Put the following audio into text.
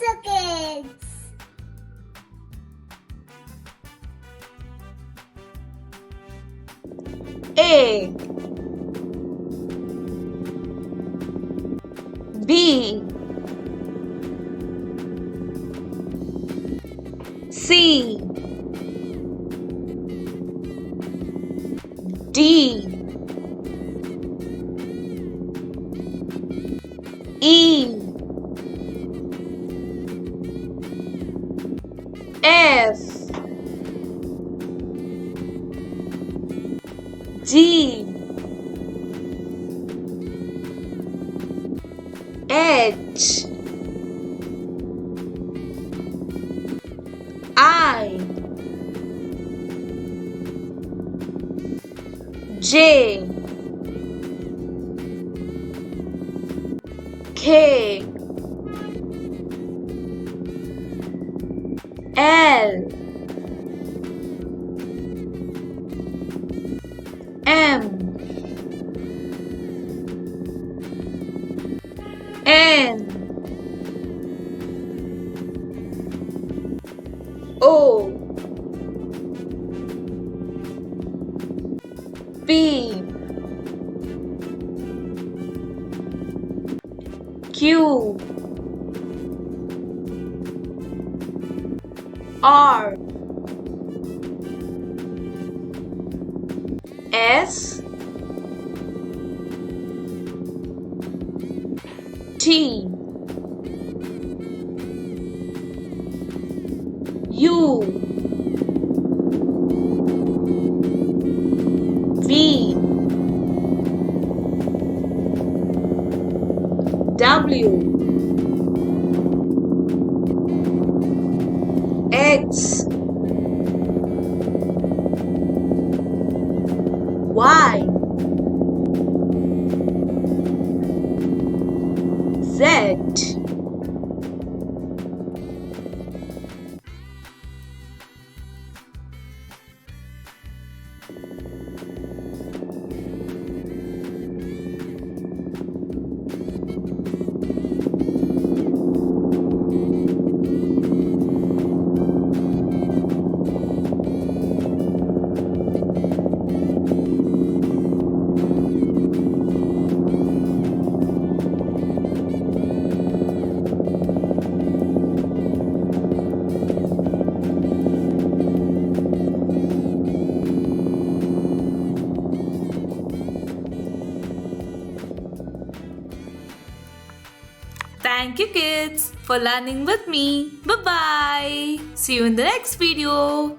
also, kids. A B C D E F G H I J K L M N O P Q R S T U V W X Y Z. Thank you kids for learning with me. Bye bye. See you in the next video.